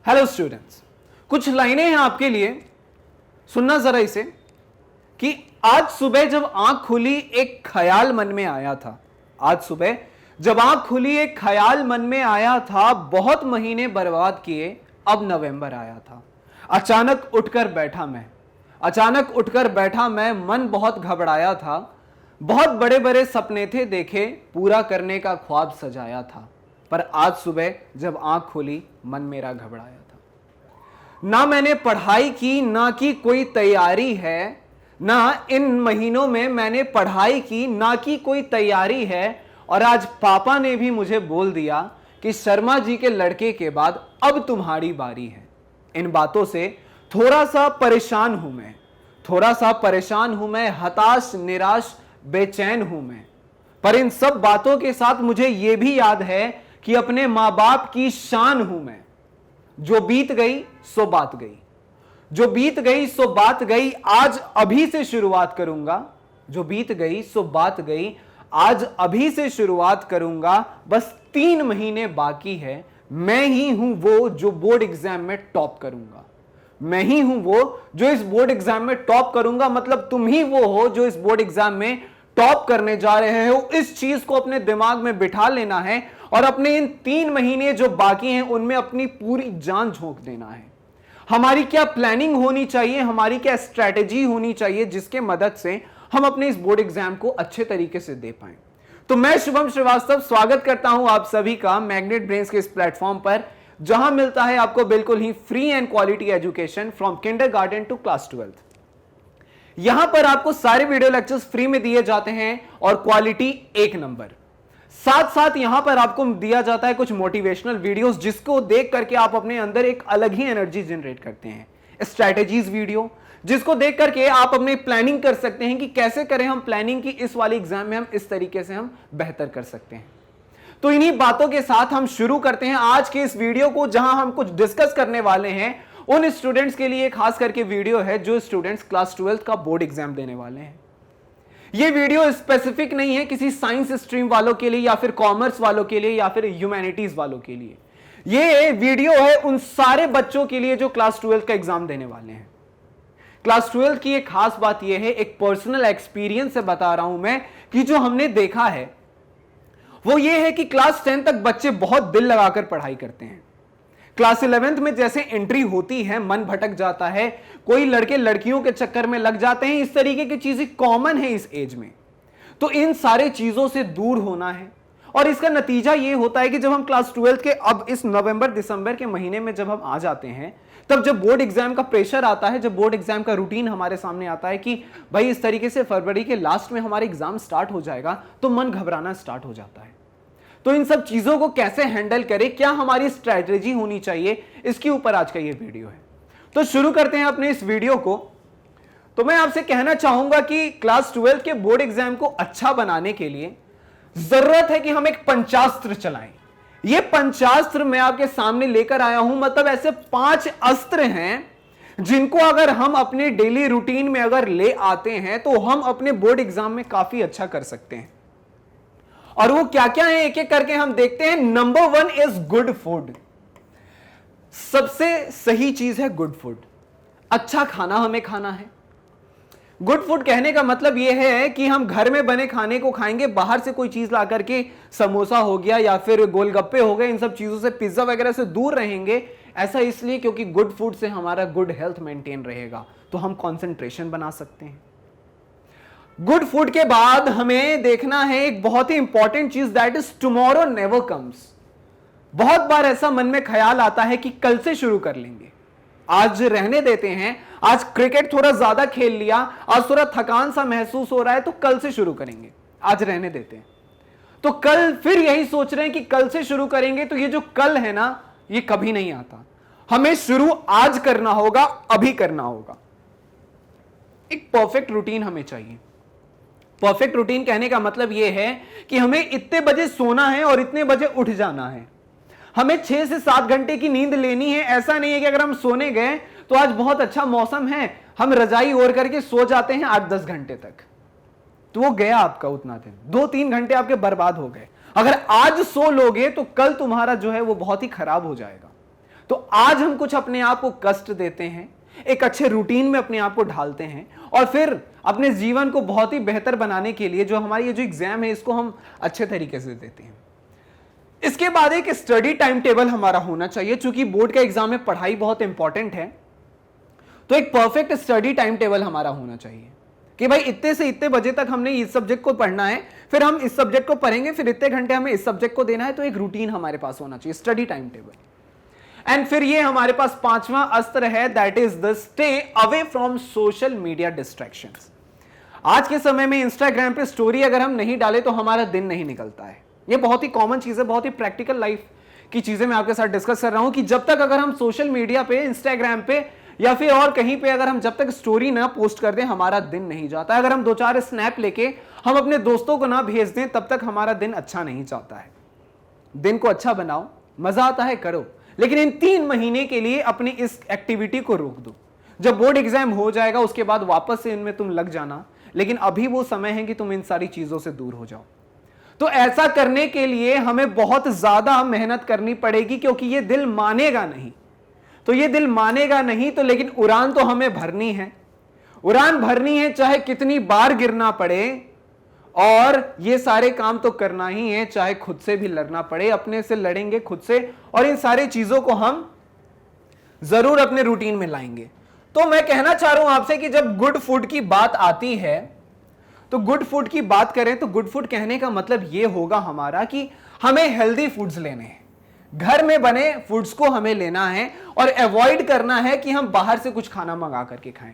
Hello students, कुछ लाइनें हैं आपके लिए, सुनना जरा इसे। कि आज सुबह जब आंख खुली एक ख्याल मन में आया था। आज सुबह जब आंख खुली एक ख्याल मन में आया था, बहुत महीने बर्बाद किए अब नवंबर आया था। अचानक उठकर बैठा मैं, मन बहुत घबराया था। बहुत बड़े बड़े सपने थे देखे, पूरा करने का ख्वाब सजाया था। पर आज सुबह जब आंख खुली मन मेरा घबराया था। ना मैंने पढ़ाई की, ना की कोई तैयारी है। ना इन महीनों में मैंने पढ़ाई की, ना की कोई तैयारी है। और आज पापा ने भी मुझे बोल दिया कि शर्मा जी के लड़के के बाद अब तुम्हारी बारी है। इन बातों से थोड़ा सा परेशान हूं मैं, हताश, निराश, बेचैन हूं मैं। पर इन सब बातों के साथ मुझे यह भी याद है कि अपने मां बाप की शान हूं मैं। जो बीत गई सो बात गई, आज अभी से शुरुआत करूंगा। बस 3 महीने बाकी है। मैं ही हूं वो जो बोर्ड एग्जाम में टॉप करूंगा। मतलब तुम ही वो हो जो इस बोर्ड एग्जाम में टॉप करने जा रहे हो। इस चीज को अपने दिमाग में बिठा लेना है और अपने इन 3 महीने जो बाकी हैं उनमें अपनी पूरी जान झोंक देना है। हमारी क्या प्लानिंग होनी चाहिए, हमारी क्या स्ट्रैटेजी होनी चाहिए जिसके मदद से हम अपने इस बोर्ड एग्जाम को अच्छे तरीके से दे पाएं। तो मैं शुभम श्रीवास्तव स्वागत करता हूं आप सभी का मैग्नेट ब्रेन्स के इस प्लेटफॉर्म पर, जहां मिलता है आपको बिल्कुल ही free and quality education from kindergarten to class 12th। यहां पर आपको सारे वीडियो लेक्चर्स फ्री में दिए जाते हैं और क्वालिटी 1 नंबर। साथ साथ यहां पर आपको दिया जाता है कुछ मोटिवेशनल वीडियोस, जिसको देख करके आप अपने अंदर एक अलग ही एनर्जी जनरेट करते हैं। स्ट्रैटेजीज वीडियो, जिसको देख करके आप अपने प्लानिंग कर सकते हैं कि कैसे करें हम प्लानिंग की, इस वाली एग्जाम में हम इस तरीके से हम बेहतर कर सकते हैं। तो इन्हीं बातों के साथ हम शुरू करते हैं आज के इस वीडियो को, जहां हम कुछ डिस्कस करने वाले हैं उन स्टूडेंट्स के लिए खास करके वीडियो है जो स्टूडेंट्स क्लास 12th का बोर्ड एग्जाम देने वाले हैं। यह वीडियो स्पेसिफिक नहीं है किसी साइंस स्ट्रीम वालों के लिए या फिर कॉमर्स वालों के लिए या फिर ह्यूमैनिटीज वालों के लिए। यह वीडियो है उन सारे बच्चों के लिए जो क्लास 12th का एग्जाम देने वाले हैं। क्लास 12th की एक खास बात यह है, एक पर्सनल एक्सपीरियंस से बता रहा हूं मैं, कि जो हमने देखा है वो ये है कि क्लास 10 तक बच्चे बहुत दिल लगाकर पढ़ाई करते हैं। क्लास 11th में जैसे एंट्री होती है मन भटक जाता है, कोई लड़के लड़कियों के चक्कर में लग जाते हैं, इस तरीके की चीजें कॉमन है इस एज में। तो इन सारे चीजों से दूर होना है और इसका नतीजा यह होता है कि जब हम क्लास 12th के अब इस नवंबर दिसंबर के महीने में जब हम आ जाते हैं, तब जब बोर्ड एग्जाम का प्रेशर आता है, जब बोर्ड एग्जाम का रूटीन हमारे सामने आता है कि भाई इस तरीके से फरवरी के लास्ट में हमारे एग्जाम स्टार्ट हो जाएगा, तो मन घबराना स्टार्ट हो जाता है। तो इन सब चीजों को कैसे हैंडल करें, क्या हमारी स्ट्रैटेजी होनी चाहिए, इसके ऊपर आज का ये वीडियो है। तो शुरू करते हैं अपने इस वीडियो को। तो मैं आपसे कहना चाहूंगा कि क्लास 12th के बोर्ड एग्जाम को अच्छा बनाने के लिए जरूरत है कि हम एक पंचास्त्र चलाएं। ये पंचास्त्र मैं आपके सामने लेकर आया हूं, मतलब ऐसे 5 अस्त्र हैं जिनको अगर हम अपने डेली रूटीन में अगर ले आते हैं तो हम अपने बोर्ड एग्जाम में काफी अच्छा कर सकते हैं। और वो क्या क्या है एक एक करके हम देखते हैं। Number 1 is good food. सबसे सही चीज है गुड फूड। अच्छा खाना हमें खाना है। गुड फूड कहने का मतलब यह है कि हम घर में बने खाने को खाएंगे, बाहर से कोई चीज ला करके, समोसा हो गया या फिर गोलगप्पे हो गए, इन सब चीजों से, पिज्जा वगैरह से दूर रहेंगे। ऐसा इसलिए क्योंकि गुड फूड से हमारा गुड हेल्थ मेंटेन रहेगा, तो हम कंसंट्रेशन बना सकते हैं। गुड फूड के बाद हमें देखना है एक बहुत ही इंपॉर्टेंट चीज, that is tomorrow never comes. बहुत बार ऐसा मन में ख्याल आता है कि कल से शुरू कर लेंगे, आज रहने देते हैं, आज क्रिकेट थोड़ा ज्यादा खेल लिया, आज थोड़ा थकान सा महसूस हो रहा है तो कल से शुरू करेंगे, आज रहने देते हैं। तो कल फिर यही सोच रहे हैं कि कल से शुरू करेंगे, तो ये जो कल है ना, ये कभी नहीं आता। हमें शुरू आज करना होगा, अभी करना होगा। एक परफेक्ट रूटीन हमें चाहिए। परफेक्ट रूटीन कहने का मतलब यह है कि हमें इतने बजे सोना है और इतने बजे उठ जाना है। हमें 6 से 7 घंटे की नींद लेनी है। ऐसा नहीं है कि अगर हम सोने गए तो आज बहुत अच्छा मौसम है, हम रजाई ओढ़ करके सो जाते हैं 8-10 घंटे तक, तो वो गया आपका उतना दिन, 2-3 घंटे आपके बर्बाद हो गए। अगर आज सो लोगे तो कल तुम्हारा जो है वो बहुत ही खराब हो जाएगा। तो आज हम कुछ अपने आप को कष्ट देते हैं, एक अच्छे रूटीन में अपने आप को ढालते हैं और फिर अपने जीवन को बहुत ही बेहतर बनाने के लिए जो हमारी ये जो एग्जाम है इसको हम अच्छे तरीके से देते हैं। इसके बाद एक स्टडी टाइम टेबल हमारा होना चाहिए। चूंकि बोर्ड का एग्जाम में पढ़ाई बहुत इंपॉर्टेंट है, तो एक परफेक्ट स्टडी टाइम टेबल हमारा होना चाहिए कि भाई इतने से इतने बजे तक हमने इस सब्जेक्ट को पढ़ना है, फिर हम इस सब्जेक्ट को पढ़ेंगे, फिर इतने घंटे हमें इस सब्जेक्ट को देना है। तो एक रूटीन हमारे पास होना चाहिए, स्टडी टाइम टेबल। एंड फिर ये हमारे पास पांचवां अस्त्र है, that is the stay away from social media distractions. आज के समय में इंस्टाग्राम पे स्टोरी अगर हम नहीं डाले तो हमारा दिन नहीं निकलता है। ये बहुत ही कॉमन चीज है, बहुत ही प्रैक्टिकल लाइफ की चीजें मैं आपके साथ डिस्कस कर रहा हूं कि जब तक अगर हम सोशल मीडिया पे, इंस्टाग्राम पे या फिर और कहीं पे अगर हम जब तक स्टोरी ना पोस्ट कर दें हमारा दिन नहीं जाता। अगर हम 2-4 स्नैप लेके हम अपने दोस्तों को ना भेज दें तब तक हमारा दिन अच्छा नहीं जाता है। दिन को अच्छा बनाओ, मजा आता है करो, लेकिन इन 3 महीने के लिए अपनी इस एक्टिविटी को रोक दो। जब बोर्ड एग्जाम हो जाएगा उसके बाद वापस से इनमें तुम लग जाना, लेकिन अभी वो समय है कि तुम इन सारी चीजों से दूर हो जाओ। तो ऐसा करने के लिए हमें बहुत ज्यादा मेहनत करनी पड़ेगी, क्योंकि ये दिल मानेगा नहीं। तो ये दिल मानेगा नहीं तो लेकिन उड़ान तो हमें भरनी है, उड़ान भरनी है, चाहे कितनी बार गिरना पड़े, और ये सारे काम तो करना ही है, चाहे खुद से भी लड़ना पड़े। अपने से लड़ेंगे खुद से, और इन सारी चीजों को हम जरूर अपने रूटीन में लाएंगे। तो मैं कहना चाह रहा हूं आपसे कि जब गुड फूड की बात आती है, तो गुड फूड की बात करें तो गुड फूड कहने का मतलब यह होगा हमारा कि हमें हेल्दी फूड्स लेने हैं, घर में बने फूड्स को हमें लेना है और अवॉइड करना है कि हम बाहर से कुछ खाना मंगा करके खाएं।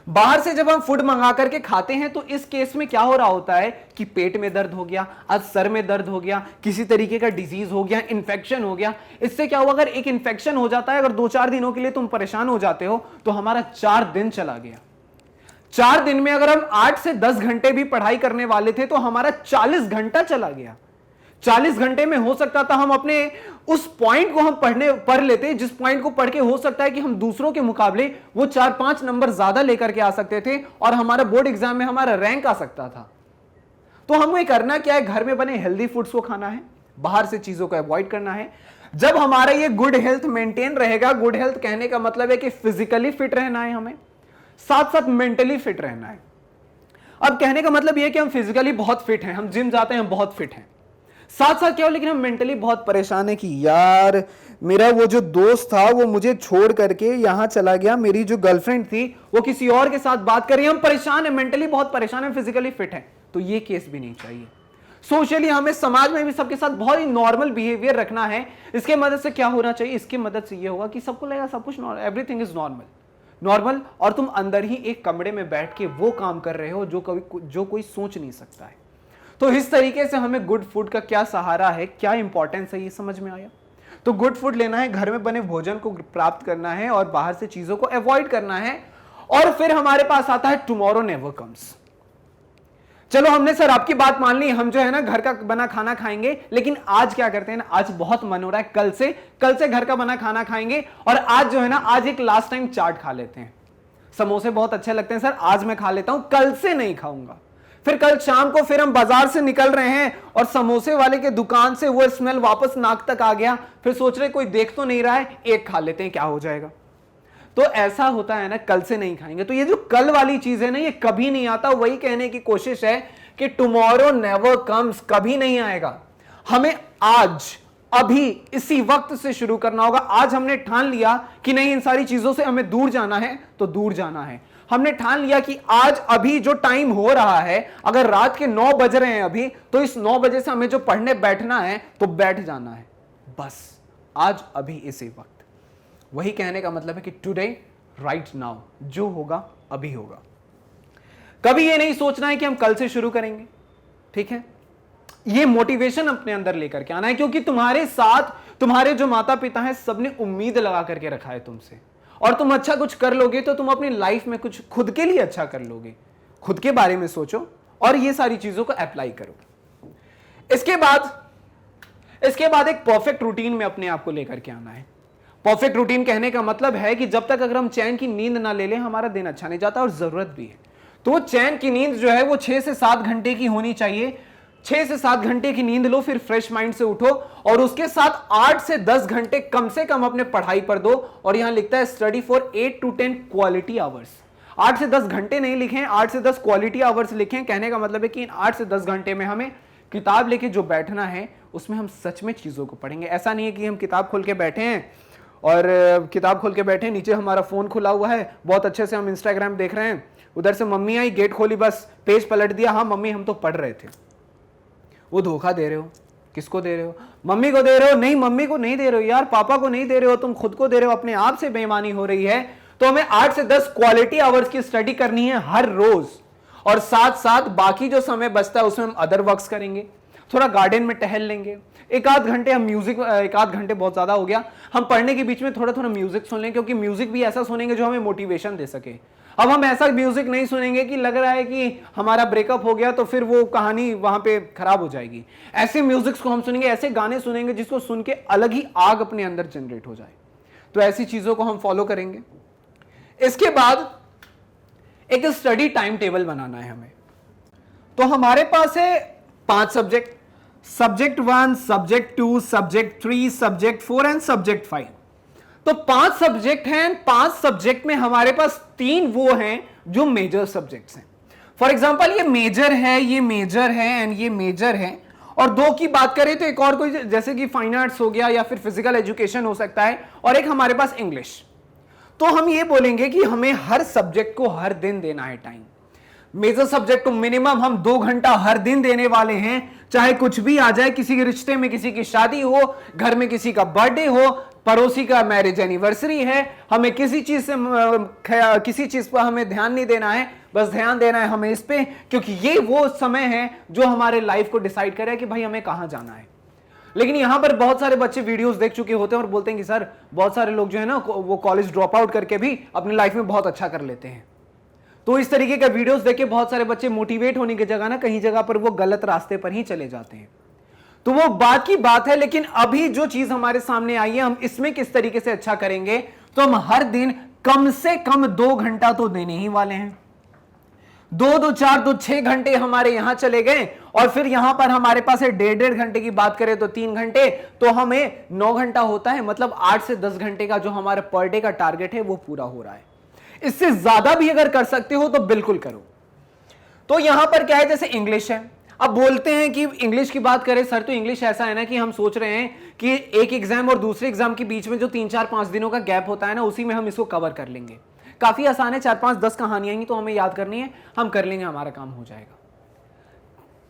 बाहर से जब हम फूड मंगा करके खाते हैं तो इस केस में क्या हो रहा होता है कि पेट में दर्द हो गया, आज सर में दर्द हो गया, किसी तरीके का डिजीज हो गया, इन्फेक्शन हो गया। इससे क्या हुआ, अगर एक इन्फेक्शन हो जाता है, अगर 2-4 दिनों के लिए तुम परेशान हो जाते हो तो हमारा 4 दिन चला गया। 4 दिन में अगर हम 8 से 10 घंटे भी पढ़ाई करने वाले थे तो हमारा 40 घंटा चला गया। 40 घंटे में हो सकता था हम अपने उस पॉइंट को हम पढ़ लेते, जिस पॉइंट को पढ़ के हो सकता है कि हम दूसरों के मुकाबले वो 4-5 नंबर ज्यादा लेकर के आ सकते थे और हमारा बोर्ड एग्जाम में हमारा रैंक आ सकता था। तो हमें करना क्या है, घर में बने हेल्दी फूड्स को खाना है, बाहर से चीजों को अवॉइड करना है। जब हमारा ये गुड हेल्थ मेंटेन रहेगा, गुड हेल्थ कहने का मतलब है कि फिजिकली फिट रहना है, हमें साथ साथ मेंटली फिट रहना है। अब कहने का मतलब यह कि हम फिजिकली बहुत फिट हैं, हम जिम जाते हैं, बहुत फिट हैं, साथ साथ क्या हो, लेकिन हम मेंटली बहुत परेशान है कि यार मेरा वो जो दोस्त था वो मुझे छोड़ करके यहां चला गया, मेरी जो गर्लफ्रेंड थी वो किसी और के साथ बात कर रही है, हम परेशान है, मेंटली बहुत परेशान है, फिजिकली फिट है। तो ये केस भी नहीं चाहिए। सोशली हमें समाज में भी सबके साथ बहुत ही नॉर्मल बिहेवियर रखना है। इसके मदद से क्या होना चाहिए, इसकी मदद से ये होगा कि सबको लगेगा सब कुछ एवरीथिंग इज नॉर्मल, और तुम अंदर ही एक कमरे में बैठ के वो काम कर रहे हो जो कोई सोच नहीं सकता है। तो इस तरीके से हमें गुड फूड का क्या सहारा है, क्या इंपॉर्टेंस है, ये समझ में आया। तो गुड फूड लेना है, घर में बने भोजन को प्राप्त करना है और बाहर से चीजों को अवॉइड करना है। और फिर हमारे पास आता है टुमारो नेवर कम्स। चलो हमने सर आपकी बात मान ली, हम जो है ना घर का बना खाना खाएंगे, लेकिन आज क्या करते हैं ना, आज बहुत मन हो रहा है, कल से घर का बना खाना खाएंगे, और आज जो है ना, आज एक लास्ट टाइम चाट खा लेते हैं। समोसे बहुत अच्छे लगते हैं सर, आज मैं खा लेता हूं, कल से नहीं खाऊंगा। फिर कल शाम को फिर हम बाजार से निकल रहे हैं और समोसे वाले के दुकान से वो स्मेल वापस नाक तक आ गया, फिर सोच रहे कोई देख तो नहीं रहा है, एक खा लेते हैं, क्या हो जाएगा। तो ऐसा होता है ना, कल से नहीं खाएंगे। तो ये जो कल वाली चीज है ना, ये कभी नहीं आता। वही कहने की कोशिश है कि टुमारो नेवर कम्स, कभी नहीं आएगा। हमें आज अभी इसी वक्त से शुरू करना होगा। आज हमने ठान लिया कि नहीं, इन सारी चीजों से हमें दूर जाना है, तो दूर जाना है। हमने ठान लिया कि आज अभी जो टाइम हो रहा है, अगर रात के 9 बज रहे हैं अभी, तो इस 9 बजे से हमें जो पढ़ने बैठना है तो बैठ जाना है, बस आज अभी इसी वक्त। वही कहने का मतलब है कि टुडे राइट नाउ, जो होगा अभी होगा। कभी ये नहीं सोचना है कि हम कल से शुरू करेंगे, ठीक है। ये मोटिवेशन अपने अंदर लेकर के आना है, क्योंकि तुम्हारे साथ तुम्हारे जो माता पिता हैं, सबने उम्मीद लगा करके रखा है तुमसे, और तुम अच्छा कुछ कर लोगे तो तुम अपनी लाइफ में कुछ खुद के लिए अच्छा कर लोगे। खुद के बारे में सोचो और ये सारी चीजों को अप्लाई करो। इसके बाद एक परफेक्ट रूटीन में अपने आप को लेकर के आना है। परफेक्ट रूटीन कहने का मतलब है कि जब तक अगर हम चैन की नींद ना ले लें, हमारा दिन अच्छा नहीं जाता, और जरूरत भी है। तो चैन की नींद जो है वो 6 से 7 घंटे की होनी चाहिए। 6 से 7 घंटे की नींद लो, फिर फ्रेश माइंड से उठो और उसके साथ 8 से 10 घंटे कम से कम अपने पढ़ाई पर दो। और यहां लिखता है study for 8 to 10 quality hours. 8 से 10 घंटे नहीं लिखे, 8 से 10 क्वालिटी आवर्स लिखे। कहने का मतलब है कि इन 8 से 10 घंटे में हमें किताब लेके जो बैठना है उसमें हम सच में चीजों को पढ़ेंगे। ऐसा नहीं है कि हम किताब खोल के बैठे हैं और किताब खोल के बैठे हैं, नीचे हमारा फोन खुला हुआ है, बहुत अच्छे से हम इंस्टाग्राम देख रहे हैं, उधर से मम्मी आई, गेट खोली, बस पेज पलट दिया, हाँ मम्मी हम तो पढ़ रहे थे। वो धोखा दे रहे हो। किसको दे रहे हो? मम्मी को दे रहे हो? नहीं, मम्मी को नहीं दे रहे हो यार, पापा को नहीं दे रहे हो, तुम खुद को दे रहे हो, अपने आप से बेईमानी हो रही है। तो हमें 8 से 10 क्वालिटी आवर्स की स्टडी करनी है हर रोज, और साथ साथ बाकी जो समय बचता है उसमें हम अदर वर्क्स करेंगे, थोड़ा गार्डन में टहल लेंगे, एक आध घंटे हम म्यूजिक, एक आध घंटे बहुत ज्यादा हो गया, हम पढ़ने के बीच में थोड़ा थोड़ा म्यूजिक सुन लेंगे, क्योंकि म्यूजिक भी ऐसा सुनेंगे जो हमें मोटिवेशन दे सके। अब हम ऐसा म्यूजिक नहीं सुनेंगे कि लग रहा है कि हमारा ब्रेकअप हो गया तो फिर वो कहानी वहां पे खराब हो जाएगी। ऐसे म्यूजिक को हम सुनेंगे, ऐसे गाने सुनेंगे जिसको सुन के अलग ही आग अपने अंदर जनरेट हो जाए। तो ऐसी चीजों को हम फॉलो करेंगे। इसके बाद एक स्टडी टाइम टेबल बनाना है हमें। तो हमारे पास है 5 subject, subject 1, subject 2, subject 3, subject 4 and subject 5। तो 5 सब्जेक्ट हैं। 5 सब्जेक्ट में हमारे पास 3 वो हैं जो मेजर सब्जेक्ट्स हैं। फॉर एग्जांपल ये मेजर है, ये मेजर है एंड ये मेजर है। और 2 की बात करें तो एक और कोई, जैसे कि फाइन आर्ट्स हो गया या फिर फिजिकल एजुकेशन हो सकता है, और एक हमारे पास इंग्लिश। तो हम ये बोलेंगे कि हमें हर सब्जेक्ट को हर दिन देना है टाइम। मेजर सब्जेक्ट को मिनिमम हम 2 घंटा हर दिन देने वाले हैं, चाहे कुछ भी आ जाए, किसी के रिश्ते में किसी की शादी हो, घर में किसी का बर्थडे हो, पड़ोसी का मैरिज एनिवर्सरी है, हमें किसी चीज पर हमें ध्यान नहीं देना है, बस ध्यान देना है हमें इस पे, क्योंकि ये वो समय है जो हमारे लाइफ को डिसाइड करे कि भाई हमें कहां जाना है। लेकिन यहां पर बहुत सारे बच्चे वीडियोस देख चुके होते हैं और बोलते हैं कि सर बहुत सारे लोग जो है ना वो कॉलेज ड्रॉप आउट करके भी अपनी लाइफ में बहुत अच्छा कर लेते हैं। तो इस तरीके का वीडियोस देख के बहुत सारे बच्चे मोटिवेट होने की जगह ना कहीं जगह पर वो गलत रास्ते पर ही चले जाते हैं। तो वो बात की बात है, लेकिन अभी जो चीज हमारे सामने आई है हम इसमें किस तरीके से अच्छा करेंगे, तो हम हर दिन कम से कम 2 घंटा तो देने ही वाले हैं। 2, 4, 6 घंटे हमारे यहां चले गए, और फिर यहां पर हमारे पास है 1.5 घंटे की बात करें तो 3 घंटे, तो हमें 9 घंटा होता है। मतलब 8 से 10 घंटे का जो हमारा पर डे का टारगेट है वो पूरा हो रहा है। इससे ज्यादा भी अगर कर सकते हो तो बिल्कुल करो। तो यहां पर क्या है, जैसे इंग्लिश है, अब बोलते हैं कि इंग्लिश की बात करें सर, तो इंग्लिश ऐसा है ना कि हम सोच रहे हैं कि एक एग्जाम और दूसरे एग्जाम के बीच में जो 3, 4, 5 दिनों का गैप होता है ना, उसी में हम इसको कवर कर लेंगे। काफी आसान है, 4, 5, 10 कहानियां ही तो हमें याद करनी है, हम कर लेंगे, हमारा काम हो जाएगा।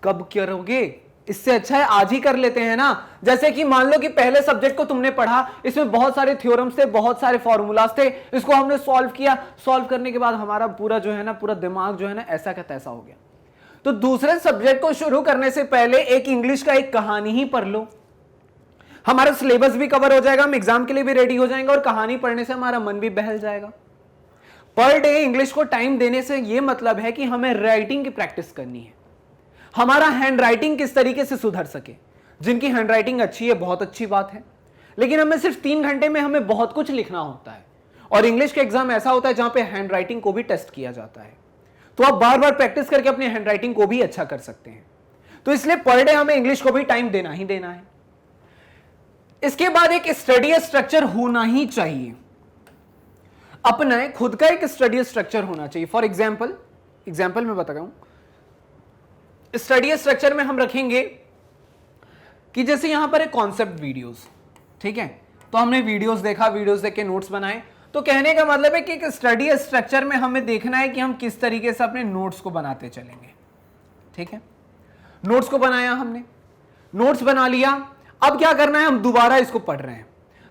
कब करोगे? इससे अच्छा है आज ही कर लेते हैं ना। जैसे कि मान लो कि पहले सब्जेक्ट को तुमने पढ़ा, इसमें बहुत सारे थ्योरम्स थे, बहुत सारे फॉर्मूलाज थे, इसको हमने सॉल्व किया, सॉल्व करने के बाद हमारा पूरा जो है ना, पूरा दिमाग जो है ना ऐसा का तैसा हो गया। तो दूसरे सब्जेक्ट को शुरू करने से पहले एक इंग्लिश का एक कहानी ही पढ़ लो, हमारा सिलेबस भी कवर हो जाएगा, हम एग्जाम के लिए भी रेडी हो जाएंगे, और कहानी पढ़ने से हमारा मन भी बहल जाएगा। पर डे इंग्लिश को टाइम देने से यह मतलब है कि हमें राइटिंग की प्रैक्टिस करनी है, हमारा हैंड राइटिंग किस तरीके से सुधर सके। जिनकी हैंड राइटिंग अच्छी है बहुत अच्छी बात है, लेकिन हमें सिर्फ 3 घंटे में हमें बहुत कुछ लिखना होता है, और इंग्लिश का एग्जाम ऐसा होता है जहां पे हैंड राइटिंग को भी टेस्ट किया जाता है। तो आप बार बार प्रैक्टिस करके अपनी हैंड राइटिंग को भी अच्छा कर सकते हैं। तो इसलिए पर डे हमें इंग्लिश को भी टाइम देना ही देना है। इसके बाद एक स्टडी स्ट्रक्चर होना ही चाहिए, अपना खुद का एक स्टडी स्ट्रक्चर होना चाहिए। फॉर एग्जाम्पल मैं बता रहा हूं, स्टडी स्ट्रक्चर में हम रखेंगे कि जैसे यहां पर एक कॉन्सेप्ट वीडियोस, ठीक है, तो हमने वीडियोस देखा, वीडियोस देख के नोट्स बनाए। तो कहने का मतलब है कि एक स्टडी स्ट्रक्चर में हमें देखना है कि हम किस तरीके से अपने नोट्स को बनाते चलेंगे। ठीक है, नोट्स को बनाया हमने, नोट्स बना लिया, अब क्या करना है, हम दोबारा इसको पढ़ रहे हैं।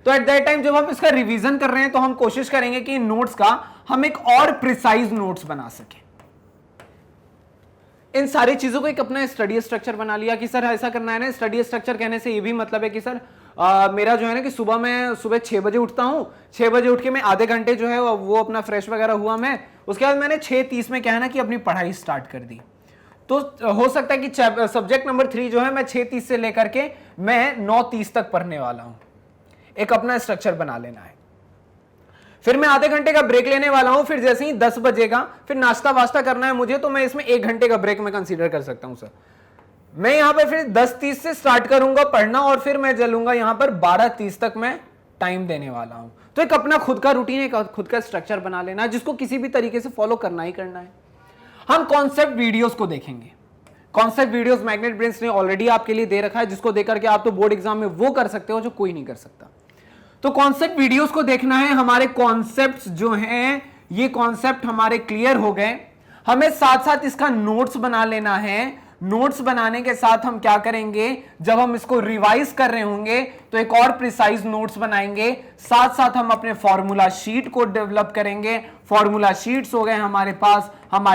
तो एट दैट टाइम जब हम इसका रिवीजन कर रहे हैं तो हम कोशिश करेंगे कि इन नोट्स का हम एक और प्रिसाइज नोट्स बना सकें। इन सारी चीजों को एक अपना स्टडी स्ट्रक्चर बना लिया कि सर ऐसा करना है ना। स्टडी स्ट्रक्चर कहने से ये भी मतलब है कि सर मेरा जो है ना कि सुबह 6 बजे उठता हूं, 6 बजे उठ के मैं आधे घंटे जो है वो अपना फ्रेश वगैरह हुआ मैं, उसके बाद मैंने 6:30 में क्या है ना कि अपनी पढ़ाई स्टार्ट कर दी। तो हो सकता है कि सब्जेक्ट नंबर 3 जो है मैं 6:30 से लेकर के मैं 9:30 तक पढ़ने वाला हूं। एक अपना स्ट्रक्चर बना लेना है। फिर मैं आधे घंटे का ब्रेक लेने वाला हूं, फिर जैसे ही 10 बजेगा फिर नाश्ता वास्ता करना है मुझे, तो मैं इसमें 1 घंटे का ब्रेक में कंसीडर कर सकता हूं सर। मैं यहां पर फिर 10:30 से स्टार्ट करूंगा पढ़ना और फिर मैं चलूंगा यहां पर 12:30 तक मैं टाइम देने वाला हूं। तो एक अपना खुद का रूटीन, एक खुद का स्ट्रक्चर बना लेना जिसको किसी भी तरीके से फॉलो करना ही करना है। हम कॉन्सेप्ट वीडियोस को देखेंगे। कॉन्सेप्ट वीडियोस मैग्नेट ब्रेन्स ने ऑलरेडी आपके लिए दे रखा है, जिसको देकर के आप तो बोर्ड एग्जाम में वो कर सकते हो जो कोई नहीं कर सकता। तो कॉन्सेप्ट वीडियोस को देखना है। हमारे कॉन्सेप्ट्स जो हैं ये कॉन्सेप्ट हमारे क्लियर हो गए। हमें साथ साथ इसका नोट्स बना लेना है। नोट्स बनाने के साथ हम क्या करेंगे, जब हम इसको रिवाइज कर रहे होंगे तो एक और प्रिसाइज नोट्स बनाएंगे। साथ साथ हम अपने फॉर्मूला शीट को डेवलप करेंगे। फॉर्मूला शीट्स हो गए हमारे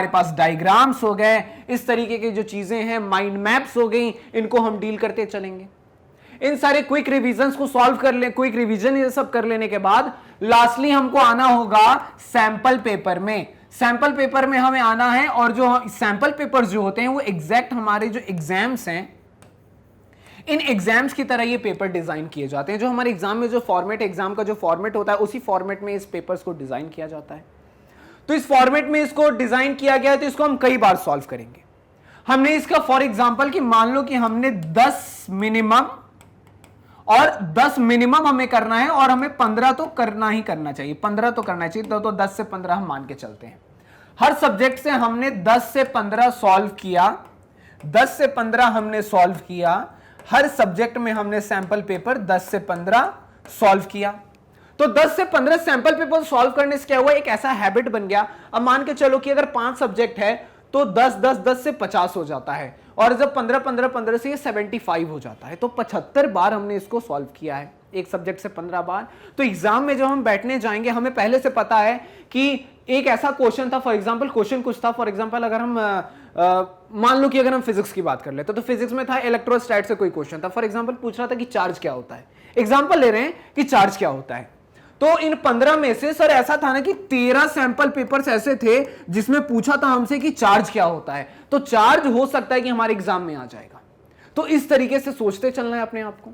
पास डायग्राम्स हो गए, इस तरीके की जो चीजें हैं, माइंड मैप्स हो गई, इनको हम डील करते चलेंगे। इन सारे क्विक रिवीजन्स को सॉल्व कर ले, क्विक रिवीजन ये सब कर लेने के बाद लास्टली हमको आना होगा सैंपल पेपर में। सैंपल पेपर में हमें आना है और जो सैंपल पेपर्स जो होते हैं वो एग्जैक्ट हमारे जो एग्जाम्स हैं, इन एग्जाम्स की तरह ये पेपर डिजाइन किए जाते हैं। जो हमारे एग्जाम में जो फॉर्मेट, एग्जाम का जो फॉर्मेट होता है उसी फॉर्मेट में इस पेपर्स को डिजाइन किया जाता है। तो इस फॉर्मेट में इसको डिजाइन किया गया है तो इसको हम कई बार सॉल्व करेंगे। हमने इसका फॉर एग्जाम्पल कि मान लो कि हमने 10 मिनिमम और 10 मिनिमम हमें करना है और हमें 15 तो करना ही करना चाहिए, 15 तो करना चाहिए, तो 10 से 15 हम मान के चलते हैं। हर सब्जेक्ट से हमने 10 से 15 सॉल्व किया, 10 से 15 हमने सॉल्व किया। हर सब्जेक्ट में हमने सैंपल पेपर 10 से 15 सॉल्व किया। तो 10 से 15 सैंपल पेपर सॉल्व करने से क्या हुआ, एक ऐसा हैबिट बन गया। अब मान के चलो कि अगर 5 सब्जेक्ट है तो 10 से 50 हो जाता है, और जब 15 से ये 75 हो जाता है। तो 75 बार हमने इसको सॉल्व किया है, एक सब्जेक्ट से 15 बार। तो एग्जाम में जब हम बैठने जाएंगे हमें पहले से पता है कि एक ऐसा क्वेश्चन था, फॉर एग्जांपल क्वेश्चन कुछ था, फॉर एग्जांपल अगर हम मान लो कि अगर हम फिजिक्स की बात कर लेते तो फिजिक्स में था इलेक्ट्रोस्टैट से कोई क्वेश्चन था, फॉर एग्जांपल पूछ रहा था कि चार्ज क्या होता है। एग्जांपल ले रहे हैं कि चार्ज क्या होता है। तो इन 15 में से सर ऐसा था ना कि 13 सैंपल पेपर्स ऐसे थे जिसमें पूछा था हमसे कि चार्ज क्या होता है। तो चार्ज हो सकता है कि हमारे एग्जाम में आ जाएगा। तो इस तरीके से सोचते चलना है अपने आप को।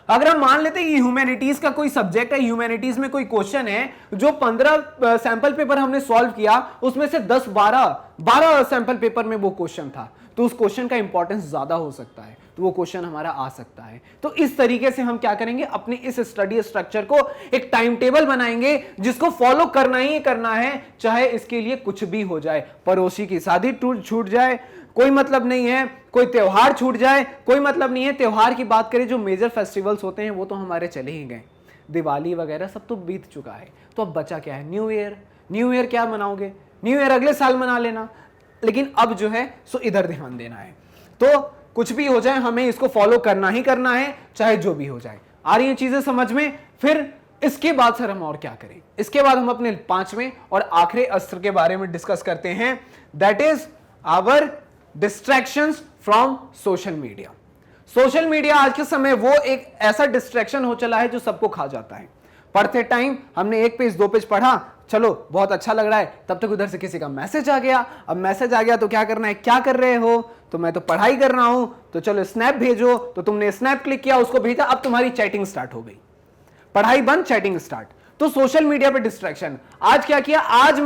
अगर हम मान लेते हैं कि ह्यूमैनिटीज का कोई सब्जेक्ट है, ह्यूमैनिटीज में कोई क्वेश्चन है, जो 15 सैंपल पेपर हमने सॉल्व किया उसमें से 12 सैंपल पेपर में वो क्वेश्चन था, तो उस क्वेश्चन का इंपॉर्टेंस ज्यादा हो सकता है, तो वो क्वेश्चन हमारा आ सकता है। तो इस तरीके से हम क्या करेंगे, अपने इस स्टडी स्ट्रक्चर को एक टाइम टेबल बनाएंगे जिसको फॉलो करना ही करना है, चाहे इसके लिए कुछ भी हो जाए। पड़ोसी की शादी छूट जाए कोई मतलब नहीं है, कोई त्योहार छूट जाए कोई मतलब नहीं है। त्योहार की बात करें, जो मेजर फेस्टिवल्स होते हैं वो तो हमारे चले ही गए, दिवाली वगैरह सब तो बीत चुका है। तो अब बचा क्या है, न्यू ईयर। न्यू ईयर क्या मनाओगे, न्यू ईयर अगले साल मना लेना, लेकिन अब जो है सो इधर ध्यान देना है। तो कुछ भी हो जाए हमें इसको फॉलो करना ही करना है, चाहे जो भी हो जाए। आ रही है चीजें समझ में। फिर इसके बाद सर हम और क्या करें, इसके बाद हम अपने 5वें और आखिरी अस्त्र के बारे में डिस्कस करते हैं, that is our distractions from social media. Social media आज के समय वो एक ऐसा डिस्ट्रैक्शन हो चला है जो सबको खा जाता है। पढ़ते टाइम हमने 1 पेज 2 पेज पढ़ा, चलो बहुत अच्छा लग रहा है, तब तक उधर से किसी का मैसेज आ गया। अब मैसेज आ गया तो क्या करना है, क्या कर रहे हो, तो मैं तो पढ़ाई कर रहा हूं, तो चलो स्नैप भेजो, तो तुमने स्नैप क्लिक किया, उसको भेजा, अब तुम्हारी चैटिंग स्टार्ट हो गई। पढ़ाई बंद, चैटिंग स्टार्ट। तो सोशल मीडिया पे डिस्ट्रैक्शन। आज क्या किया, आज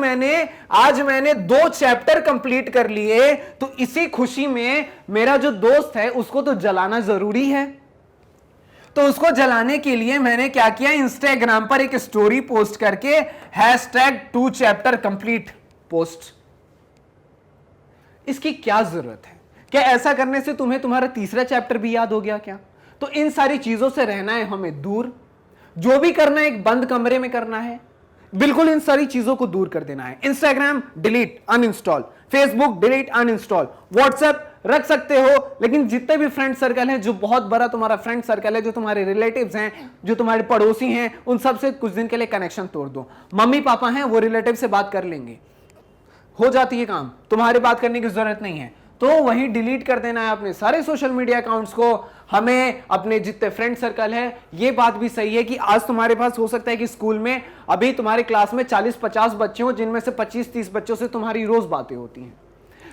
मैंने 2 चैप्टर कंप्लीट कर लिए, तो इसी खुशी में मेरा जो दोस्त है उसको तो जलाना जरूरी है। तो उसको जलाने के लिए मैंने क्या किया, इंस्टाग्राम पर एक स्टोरी पोस्ट करके #2 चैप्टर कंप्लीट पोस्ट। इसकी क्या जरूरत है, क्या ऐसा करने से तुम्हें तुम्हारा तीसरा चैप्टर भी याद हो गया क्या? तो इन सारी चीजों से रहना है हमें दूर। जो भी करना है एक बंद कमरे में करना है, बिल्कुल इन सारी चीजों को दूर कर देना है। Instagram delete uninstall, Facebook delete uninstall, WhatsApp रख सकते हो, लेकिन जितने भी फ्रेंड सर्कल हैं, जो बहुत बड़ा तुम्हारा फ्रेंड सर्कल है, जो तुम्हारे रिलेटिव्स हैं, जो तुम्हारे पड़ोसी हैं, उन सब से कुछ दिन के लिए कनेक्शन तोड़ दो। मम्मी पापा हैं वो रिलेटिव से बात कर लेंगे, हो जाती है काम, तुम्हारी बात करने की जरूरत नहीं है। तो वही डिलीट कर देना है अपने सारे सोशल मीडिया अकाउंट्स को। हमें अपने जितने फ्रेंड सर्कल है, ये बात भी सही है कि आज तुम्हारे पास हो सकता है कि स्कूल में अभी तुम्हारे क्लास में 40-50 बच्चे हो, जिनमें से 25-30 बच्चों से तुम्हारी रोज बातें होती हैं,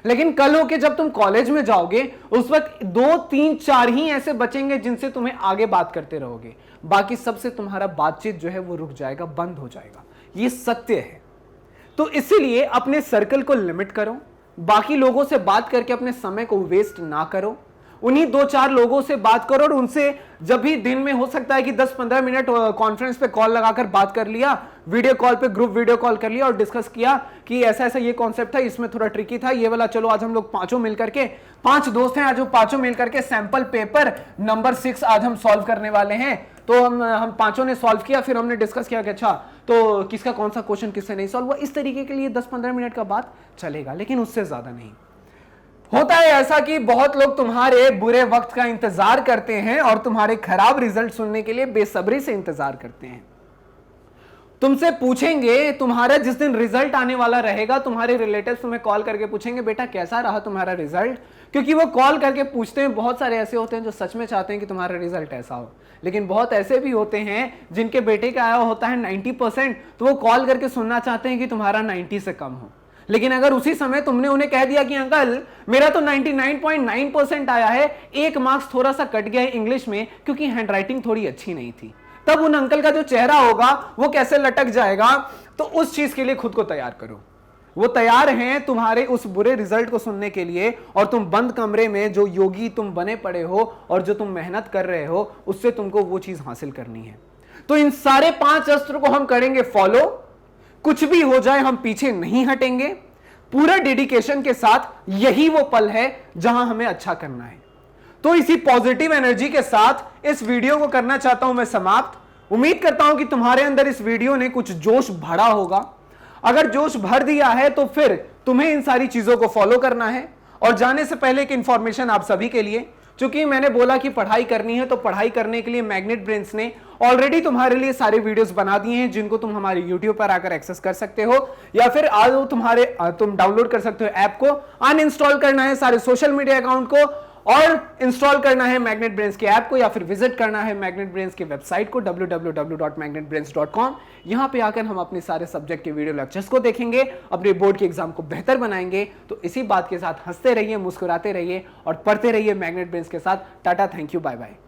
लेकिन कल होके जब तुम कॉलेज में जाओगे उस वक्त 2, 3, 4 ही ऐसे बचेंगे जिनसे तुम्हें आगे बात करते रहोगे, बाकी सबसे तुम्हारा बातचीत जो है वो रुक जाएगा, बंद हो जाएगा। ये सत्य है। तो इसीलिए अपने सर्कल को लिमिट करो, बाकी लोगों से बात करके अपने समय को वेस्ट ना करो। उन्हीं 2-4 लोगों से बात करो और उनसे जब भी दिन में हो सकता है कि 10-15 मिनट कॉन्फ्रेंस पे कॉल लगाकर बात कर लिया, वीडियो कॉल पे ग्रुप वीडियो कॉल कर लिया और डिस्कस किया कि ऐसा ऐसा ये कॉन्सेप्ट था, इसमें थोड़ा ट्रिकी था, ये वाला चलो आज हम लोग पांचों मिलकर के, 5 दोस्त हैं आज, वो पांचों मिलकर के सैंपल पेपर नंबर 6 आज हम सॉल्व करने वाले हैं। तो हम पांचों ने सॉल्व किया, फिर हमने डिस्कस किया कि अच्छा तो किसका कौन सा क्वेश्चन किससे नहीं सॉल्व हुआ। इस तरीके के लिए 10-15 मिनट का बात चलेगा, लेकिन उससे ज्यादा नहीं। होता है ऐसा कि बहुत लोग तुम्हारे बुरे वक्त का इंतजार करते हैं और तुम्हारे खराब रिजल्ट सुनने के लिए बेसब्री से इंतजार करते हैं। तुमसे पूछेंगे, तुम्हारा जिस दिन रिजल्ट आने वाला रहेगा, तुम्हारे रिलेटिव्स तुम्हें कॉल करके पूछेंगे बेटा कैसा रहा तुम्हारा रिजल्ट, क्योंकि वो कॉल करके पूछते हैं। बहुत सारे ऐसे होते हैं जो सच में चाहते हैं कि तुम्हारा रिजल्ट ऐसा हो, लेकिन बहुत ऐसे भी होते हैं जिनके बेटे का आया होता है 90%, तो वो कॉल करके सुनना चाहते हैं कि तुम्हारा 90 से कम हो। लेकिन अगर उसी समय तुमने उन्हें कह दिया कि अंकल मेरा तो 99.9% आया है, 1 मार्क्स थोड़ा सा कट गया है इंग्लिश में क्योंकि हैंडराइटिंग थोड़ी अच्छी नहीं थी, तब उन अंकल का जो चेहरा होगा वो कैसे लटक जाएगा। तो उस चीज के लिए खुद को तैयार करो। वो तैयार हैं तुम्हारे उस बुरे रिजल्ट को सुनने के लिए, और तुम बंद कमरे में जो योगी तुम बने पड़े हो और जो तुम मेहनत कर रहे हो, उससे तुमको वो चीज हासिल करनी है। तो इन सारे 5 अस्त्र को हम करेंगे फॉलो। कुछ भी हो जाए हम पीछे नहीं हटेंगे, पूरा डेडिकेशन के साथ। यही वो पल है जहां हमें अच्छा करना है। तो इसी पॉजिटिव एनर्जी के साथ इस वीडियो को करना चाहता हूं मैं समाप्त। उम्मीद करता हूं कि तुम्हारे अंदर इस वीडियो ने कुछ जोश भरा होगा। अगर जोश भर दिया है तो फिर तुम्हें इन सारी चीजों को फॉलो करना है। और जाने से पहले एक इंफॉर्मेशन आप सभी के लिए, क्योंकि मैंने बोला कि पढ़ाई करनी है, तो पढ़ाई करने के लिए मैग्नेट ब्रेन्स ने ऑलरेडी तुम्हारे लिए सारे वीडियोस बना दिए हैं, जिनको तुम हमारे YouTube पर आकर एक्सेस कर सकते हो, या फिर आज तुम डाउनलोड कर सकते हो ऐप को। अनइंस्टॉल करना है सारे सोशल मीडिया अकाउंट को और इंस्टॉल करना है मैग्नेट ब्रेन्स के ऐप को, या फिर विजिट करना है मैग्नेट ब्रेन्स की वेबसाइट को www.magnetbrains.com। यहां पे आकर हम अपने सारे सब्जेक्ट के वीडियो लेक्चर्स को देखेंगे, अपने बोर्ड के एग्जाम को बेहतर बनाएंगे। तो इसी बात के साथ हंसते रहिए, मुस्कुराते रहिए और पढ़ते रहिए मैग्नेट ब्रेन्स के साथ। Tata, thank you, bye bye.